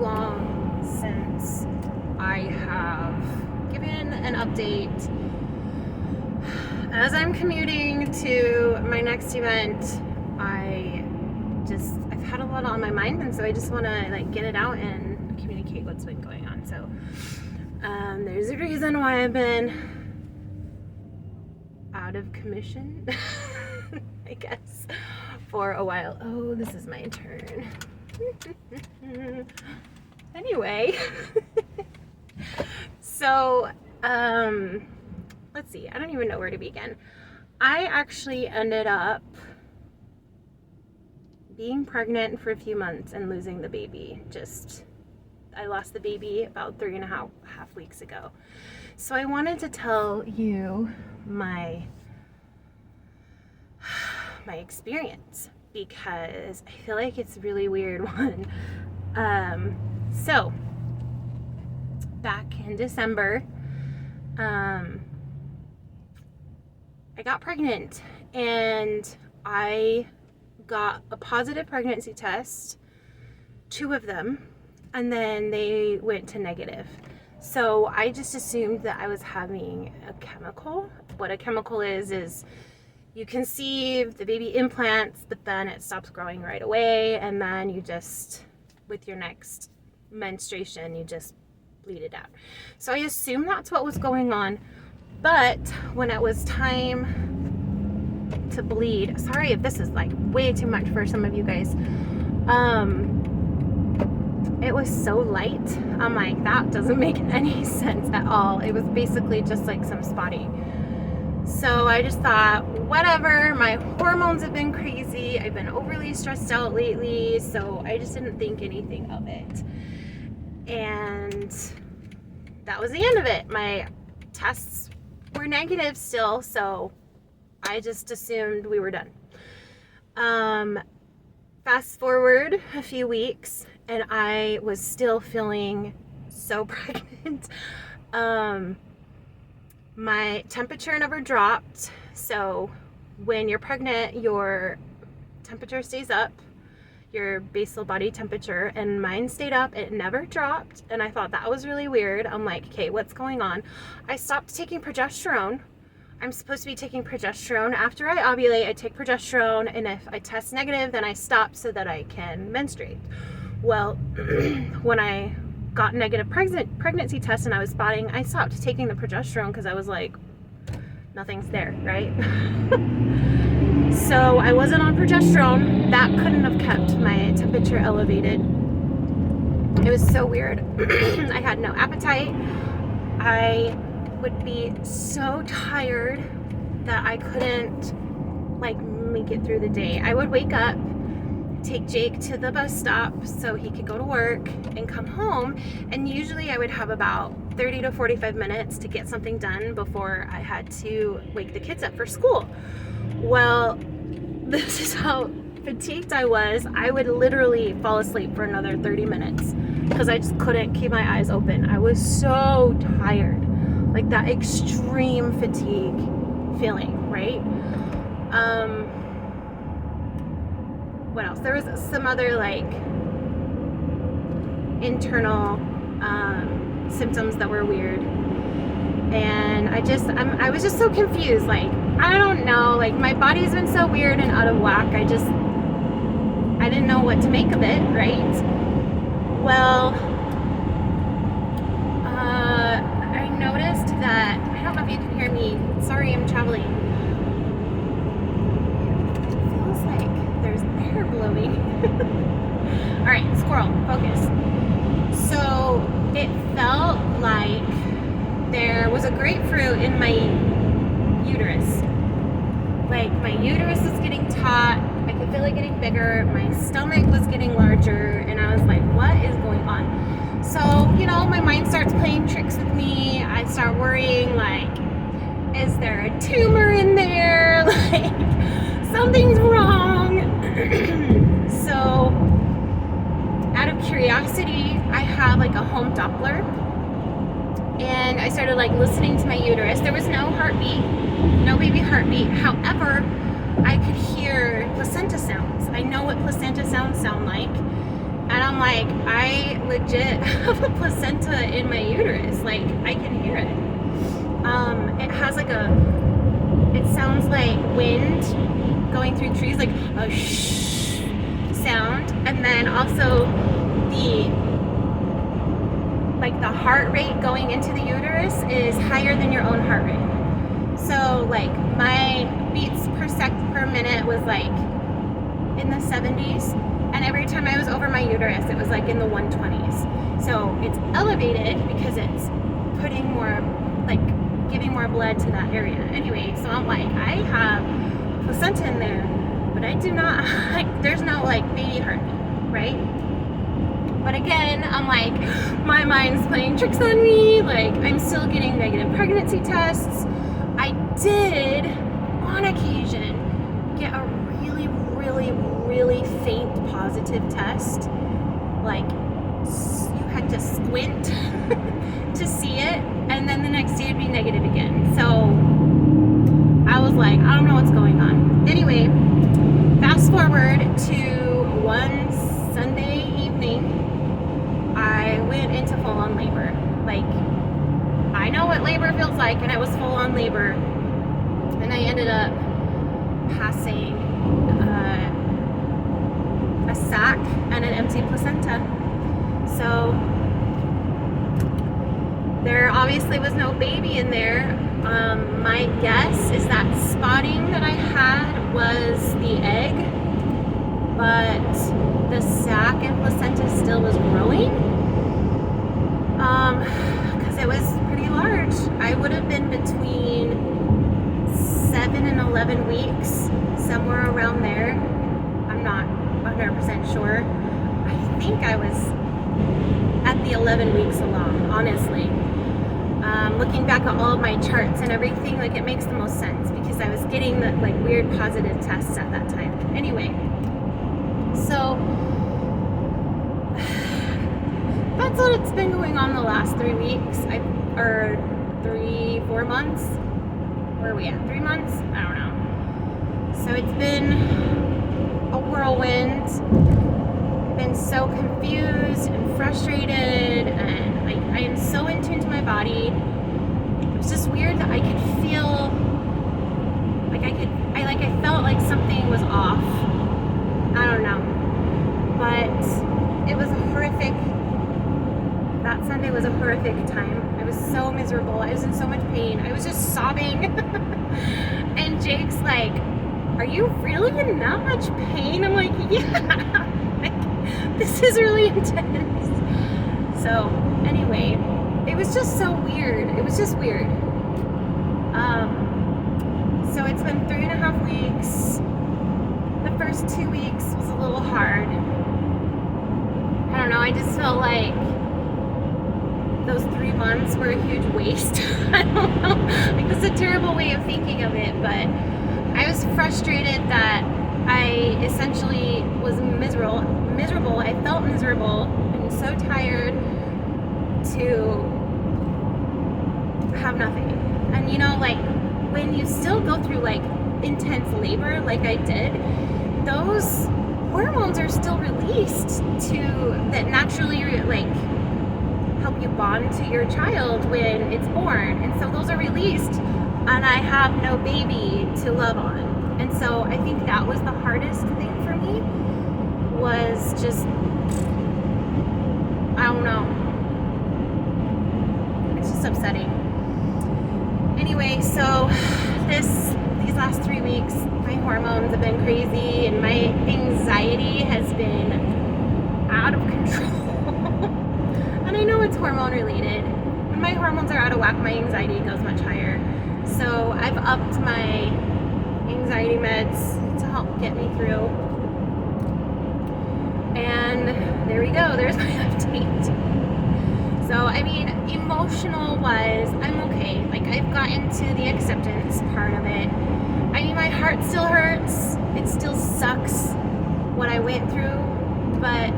long since I have given an update. As I'm commuting to my next event, I've had a lot on my mind, and so I just want to get it out and communicate what's been going on. So there's a reason why I've been out of commission, I guess, for a while. Oh, this is my turn. Anyway, so let's see. I don't even know where to begin. I actually ended up being pregnant for a few months and losing the baby. I lost the baby about 3.5 weeks ago. So I wanted to tell you my experience, because I feel like it's a really weird one. So back in December, I got pregnant, and I got a positive pregnancy test, 2 of them, and then they went to negative. So I just assumed that I was having a chemical. What a chemical is you conceive, the baby implants, but then it stops growing right away, and then you just, with your next menstruation, you just bleed it out. So I assumed that's what was going on. But when it was time to bleed, sorry if this is way too much for some of you guys, it was so light. I'm like, that doesn't make any sense at all. It was basically just some spotting. So I just thought, whatever, my hormones have been crazy. I've been overly stressed out lately, so I just didn't think anything of it. And that was the end of it. My tests were negative still, so I just assumed we were done. Fast forward a few weeks, and I was still feeling so pregnant. My temperature never dropped. So when you're pregnant, your temperature stays up, your basal body temperature, and mine stayed up. It never dropped, and I thought that was really weird. I'm like, okay, what's going on? I stopped taking progesterone. I'm supposed to be taking progesterone. After I ovulate, I take progesterone, and if I test negative, then I stop so that I can menstruate. Well, when I got negative pregnancy test and I was spotting, I stopped taking the progesterone because I was like, nothing's there, right? So I wasn't on progesterone. That couldn't have kept my temperature elevated. It was so weird. I had no appetite. I would be so tired that I couldn't make it through the day. I would wake up, take Jake to the bus stop so he could go to work and come home, and usually I would have about 30 to 45 minutes to get something done before I had to wake the kids up for school. Well, this is how fatigued I was. I would literally fall asleep for another 30 minutes because I just couldn't keep my eyes open. I was so tired, that extreme fatigue feeling, right? What else? There was some other internal symptoms that were weird, and I was just so confused. I don't know. My body's been so weird and out of whack. I didn't know what to make of it, right? Well, I noticed that, I don't know if you can hear me. Sorry, I'm traveling. There's air blowing. All right, squirrel, focus. So it felt like there was a grapefruit in my uterus. My uterus was getting taut. I could feel it getting bigger. My stomach was getting larger, and I was like, what is going on? So, my mind starts playing tricks with me. I start worrying, is there a tumor in there? Something's wrong. So, out of curiosity, I have a home Doppler, and I started listening to my uterus. There was no heartbeat, no baby heartbeat. However, I could hear placenta sounds. I know what placenta sounds sound like. And I'm like, I legit have a placenta in my uterus. Like, I can hear it. It has like it sounds like wind going through trees, like a shh sound. And then also the heart rate going into the uterus is higher than your own heart rate. So like my beats per minute was like in the 70s, and every time I was over my uterus it was like in the 120s. So it's elevated because it's putting more, like giving more blood to that area. Anyway, so I'm like, I have placenta in there, but I do not, like, there's no like baby heartbeat, right? But again, I'm like, my mind's playing tricks on me. Like, I'm still getting negative pregnancy tests. I did, on occasion, get a really, really, really faint positive test. Like, you had to squint to see it, and then the next day it'd be negative again. So I was like, I don't know what's going on. Anyway, fast forward to one Sunday evening, I went into full-on labor. Like, I know what labor feels like, and I was full-on labor, and I ended up passing a sac and an empty placenta. So there obviously was no baby in there. My guess is that spotting that I had was the egg, but the sac and placenta still was growing, because it was pretty large. I would have been between 7 and 11 weeks, somewhere around there. I'm not 100% sure. I think I was at the 11 weeks along, honestly. Looking back at all of my charts and everything, like, it makes the most sense because I was getting the like weird positive tests at that time. Anyway, so that's what it's been going on the last 3 weeks, or 4 months. Where are we at? 3 months? I don't know. So it's been a whirlwind. Been so confused and frustrated, and like I am so in tune to my body. It's just weird that I could feel like I felt like something was off. I don't know, but it was horrific. That Sunday was a horrific time. I was so miserable. I was in so much pain. I was just sobbing. And Jake's like, "Are you really in that much pain?" I'm like, "Yeah." Like, this is really intense. So anyway, it was just so weird. It was just weird. So it's been 3.5 weeks. The first 2 weeks was a little hard. I don't know, I just felt like those 3 months were a huge waste. I don't know. Like, that's a terrible way of thinking of it, but I was frustrated that I essentially was miserable. I felt miserable and so tired to have nothing. And you know, like, when you still go through like intense labor like I did, those hormones are still released that naturally like help you bond to your child when it's born. And so those are released, and I have no baby to love on. And so I think that was the hardest thing for me, was just, I don't know, it's just upsetting. Anyway, so these last 3 weeks, my hormones have been crazy, and my anxiety has been out of control. And I know it's hormone related. When my hormones are out of whack, my anxiety goes much higher. So I've upped my anxiety meds to help get me through. And there we go, there's my update. So, I mean, emotional wise, I'm okay. Like, I've gotten to the acceptance part of it. I mean, my heart still hurts. It still sucks what I went through. But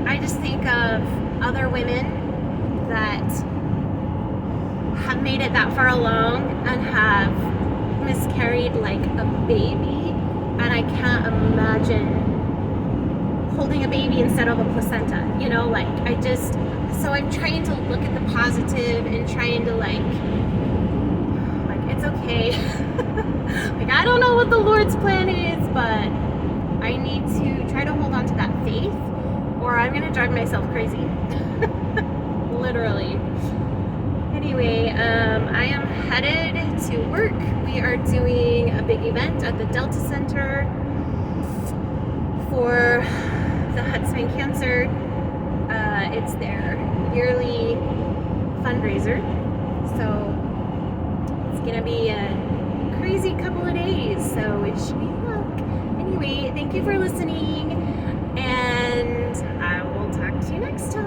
I just think of other women that have made it that far along and have miscarried like a baby. And I can't imagine holding a baby instead of a placenta, you know, like so I'm trying to look at the positive and trying to like it's okay. Like, I don't know what the Lord's plan is, but I need to try to hold on to that faith or I'm gonna drive myself crazy. Literally. Anyway, I am headed to work. We are doing a big event at the Delta Center for the Huntsman Cancer. It's their yearly fundraiser. So it's gonna be a crazy couple of days. So wish me luck. Anyway, thank you for listening, and I will talk to you next time.